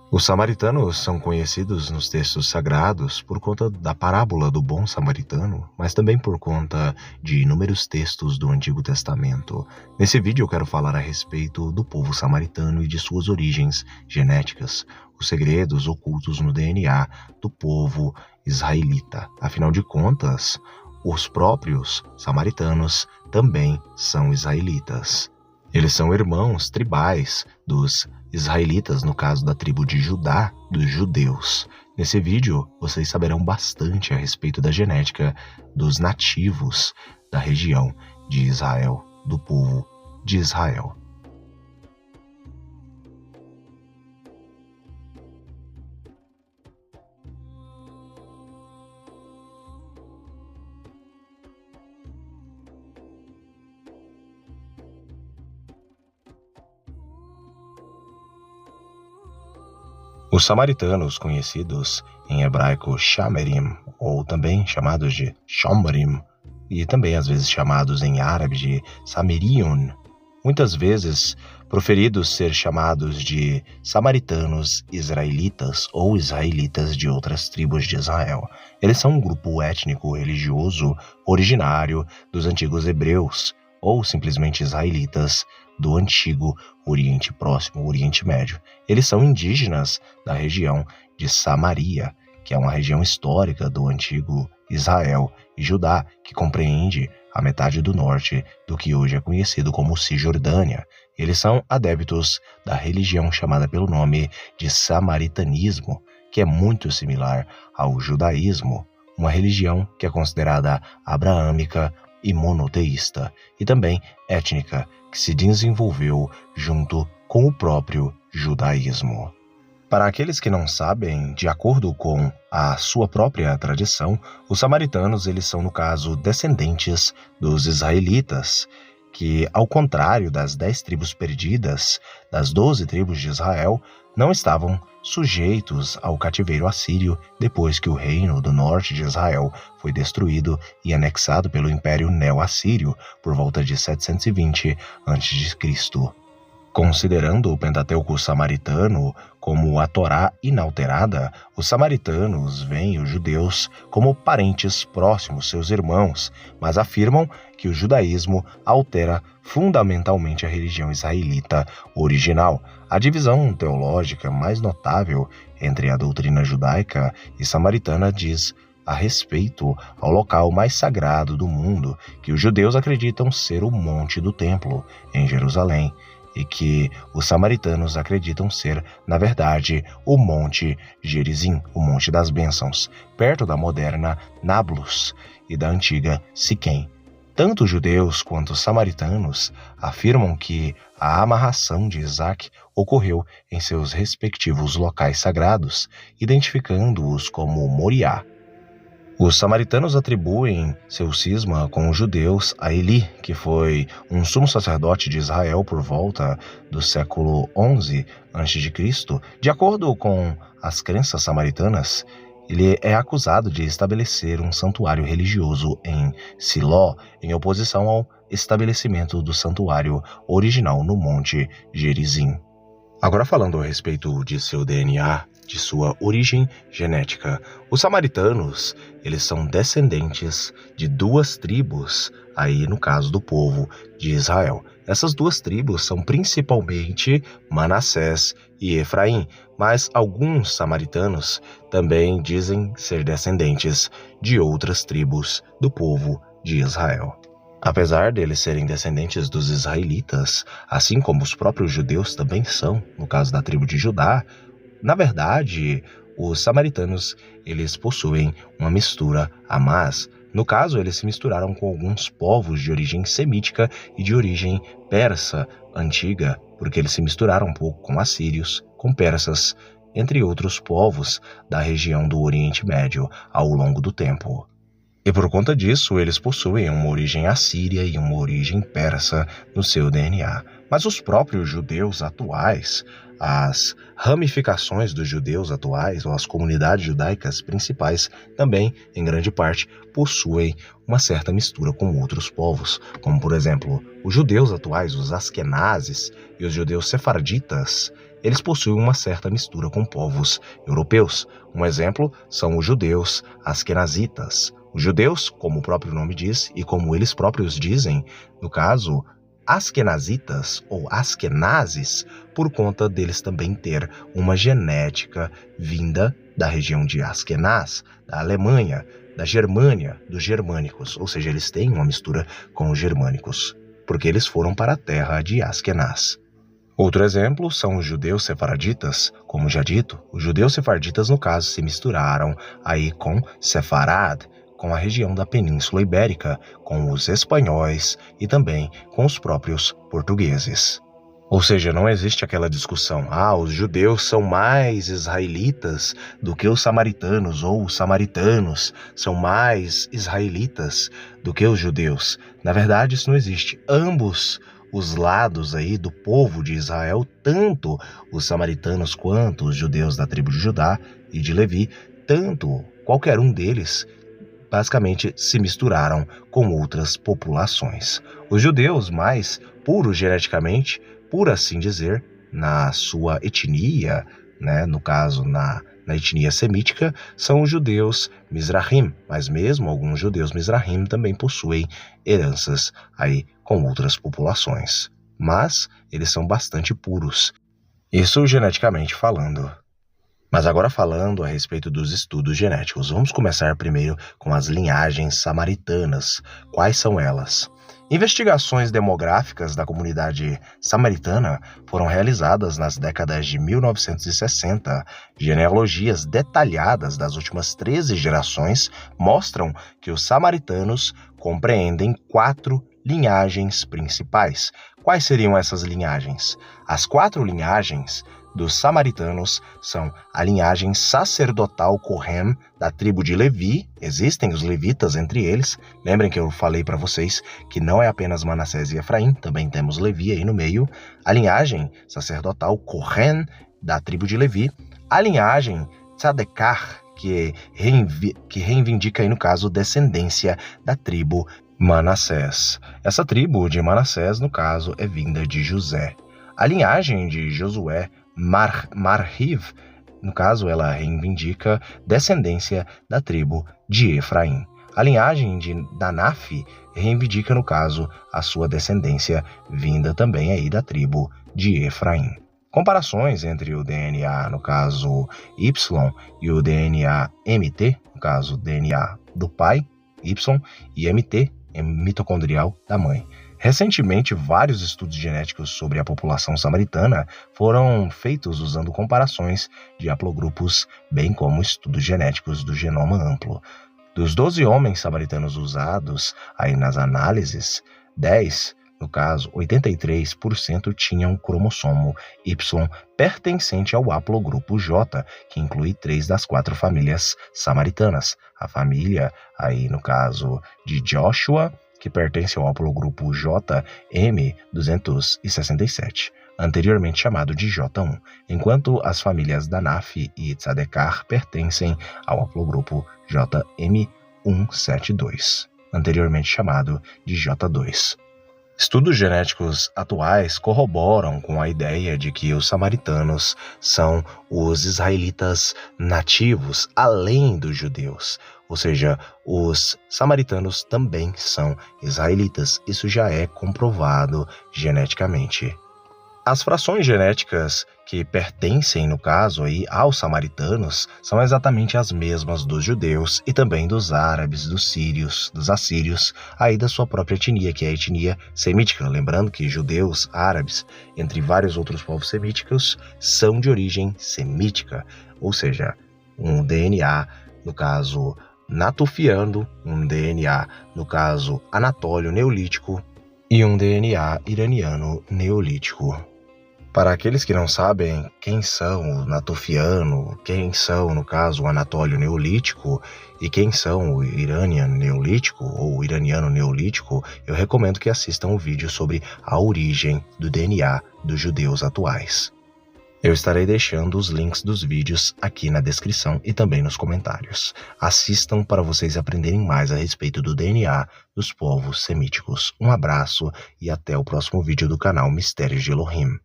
Os samaritanos são conhecidos nos textos sagrados por conta da parábola do bom samaritano, mas também por conta de inúmeros textos do Antigo Testamento. Nesse vídeo eu quero falar a respeito do povo samaritano e de suas origens genéticas, os segredos ocultos no DNA do povo israelita. Afinal de contas, os próprios samaritanos também são israelitas. Eles são irmãos tribais dos israelitas, no caso da tribo de Judá, dos judeus. Nesse vídeo, vocês saberão bastante a respeito da genética dos nativos da região de Israel, do povo de Israel. Os samaritanos, conhecidos em hebraico Shamerim, ou também chamados de Shomrim, e também às vezes chamados em árabe de Samirion, muitas vezes proferidos ser chamados de samaritanos israelitas ou israelitas de outras tribos de Israel. Eles são um grupo étnico religioso originário dos antigos hebreus, ou simplesmente israelitas do antigo Oriente Próximo, Oriente Médio. Eles são indígenas da região de Samaria, que é uma região histórica do antigo Israel e Judá, que compreende a metade do norte do que hoje é conhecido como Cisjordânia. Eles são adeptos da religião chamada pelo nome de samaritanismo, que é muito similar ao judaísmo, uma religião que é considerada abraâmica e monoteísta, e também étnica, que se desenvolveu junto com o próprio judaísmo. Para aqueles que não sabem, de acordo com a sua própria tradição, os samaritanos eles são, no caso, descendentes dos israelitas, que, ao contrário das 10 tribos perdidas, das 12 tribos de Israel, não estavam sujeitos ao cativeiro assírio depois que o reino do norte de Israel foi destruído e anexado pelo Império Neo-Assírio por volta de 720 a.C. Considerando o Pentateuco samaritano como a Torá inalterada, os samaritanos veem os judeus como parentes próximos, seus irmãos, mas afirmam que o judaísmo altera fundamentalmente a religião israelita original. A divisão teológica mais notável entre a doutrina judaica e samaritana diz a respeito ao local mais sagrado do mundo, que os judeus acreditam ser o Monte do Templo, em Jerusalém, e que os samaritanos acreditam ser, na verdade, o Monte Gerizim, o Monte das Bênçãos, perto da moderna Nablus e da antiga Siquém. Tanto os judeus quanto os samaritanos afirmam que a amarração de Isaac ocorreu em seus respectivos locais sagrados, identificando-os como Moriá. Os samaritanos atribuem seu cisma com os judeus a Eli, que foi um sumo sacerdote de Israel por volta do século XI a.C. De acordo com as crenças samaritanas, ele é acusado de estabelecer um santuário religioso em Siló, em oposição ao estabelecimento do santuário original no Monte Gerizim. Agora falando a respeito de seu DNA, de sua origem genética, os samaritanos, eles são descendentes de 2 tribos, aí no caso do povo de Israel. Essas 2 tribos são principalmente Manassés e Efraim, mas alguns samaritanos também dizem ser descendentes de outras tribos do povo de Israel. Apesar deles serem descendentes dos israelitas, assim como os próprios judeus também são, no caso da tribo de Judá, na verdade, os samaritanos eles possuem uma mistura a mais. No caso, eles se misturaram com alguns povos de origem semítica e de origem persa antiga, porque eles se misturaram um pouco com assírios, com persas, entre outros povos da região do Oriente Médio ao longo do tempo. E por conta disso, eles possuem uma origem assíria e uma origem persa no seu DNA. Mas os próprios judeus atuais, as ramificações dos judeus atuais, ou as comunidades judaicas principais, também, em grande parte, possuem uma certa mistura com outros povos, como, por exemplo, os judeus atuais, os askenazes e os judeus sefarditas, eles possuem uma certa mistura com povos europeus. Um exemplo são os judeus askenazitas. Os judeus, como o próprio nome diz e como eles próprios dizem, no caso, askenazitas ou askenazes, por conta deles também ter uma genética vinda da região de Askenaz, da Alemanha, da Germânia, dos germânicos, ou seja, eles têm uma mistura com os germânicos, porque eles foram para a terra de Askenaz. Outro exemplo são os judeus sefaraditas. Como já dito, os judeus sefarditas, no caso, se misturaram aí com Sefarad, com a região da Península Ibérica, com os espanhóis e também com os próprios portugueses. Ou seja, não existe aquela discussão, os judeus são mais israelitas do que os samaritanos, ou os samaritanos são mais israelitas do que os judeus. Na verdade, isso não existe. Ambos os lados aí do povo de Israel, tanto os samaritanos quanto os judeus da tribo de Judá e de Levi, tanto qualquer um deles, basicamente se misturaram com outras populações. Os judeus mais puros geneticamente, por assim dizer, na sua etnia, no caso na etnia semítica, são os judeus Mizrahim, mas mesmo alguns judeus Mizrahim também possuem heranças aí com outras populações. Mas eles são bastante puros, isso geneticamente falando. Mas agora falando a respeito dos estudos genéticos, vamos começar primeiro com as linhagens samaritanas. Quais são elas? Investigações demográficas da comunidade samaritana foram realizadas nas décadas de 1960. Genealogias detalhadas das últimas 13 gerações mostram que os samaritanos compreendem 4 linhagens principais. Quais seriam essas linhagens? As 4 linhagens dos samaritanos são a linhagem sacerdotal Cohen, da tribo de Levi. Existem os levitas entre eles. Lembrem que eu falei para vocês que não é apenas Manassés e Efraim, também temos Levi aí no meio. A linhagem sacerdotal Cohen, da tribo de Levi. A linhagem Tzadekar, que reivindica aí no caso descendência da tribo Manassés. Essa tribo de Manassés, no caso, é vinda de José. A linhagem de Josué Marhiv, no caso, ela reivindica descendência da tribo de Efraim. A linhagem de Danaf reivindica, no caso, a sua descendência vinda também aí da tribo de Efraim. Comparações entre o DNA, no caso Y, e o DNA MT, no caso DNA do pai, Y, e MT, mitocondrial, da mãe. Recentemente, vários estudos genéticos sobre a população samaritana foram feitos usando comparações de haplogrupos, bem como estudos genéticos do genoma amplo. Dos 12 homens samaritanos usados aí nas análises, 10, no caso 83%, tinham cromossomo Y pertencente ao haplogrupo J, que inclui 3 das 4 famílias samaritanas. A família, aí no caso de Joshua, que pertence ao haplogrupo JM267, anteriormente chamado de J1, enquanto as famílias Danaf e Tzadekar pertencem ao haplogrupo JM172, anteriormente chamado de J2. Estudos genéticos atuais corroboram com a ideia de que os samaritanos são os israelitas nativos, além dos judeus. Ou seja, os samaritanos também são israelitas. Isso já é comprovado geneticamente. As frações genéticas que pertencem, no caso, aí, aos samaritanos são exatamente as mesmas dos judeus e também dos árabes, dos sírios, dos assírios, aí da sua própria etnia, que é a etnia semítica. Lembrando que judeus, árabes, entre vários outros povos semíticos, são de origem semítica, ou seja, um DNA, no caso, natufiano, um DNA, no caso, anatólio neolítico, e um DNA iraniano neolítico. Para aqueles que não sabem quem são o natufiano, quem são, no caso, o anatólio neolítico e quem são o iraniano neolítico ou o iraniano neolítico, eu recomendo que assistam o vídeo sobre a origem do DNA dos judeus atuais. Eu estarei deixando os links dos vídeos aqui na descrição e também nos comentários. Assistam para vocês aprenderem mais a respeito do DNA dos povos semíticos. Um abraço e até o próximo vídeo do canal Mistérios de Elohim.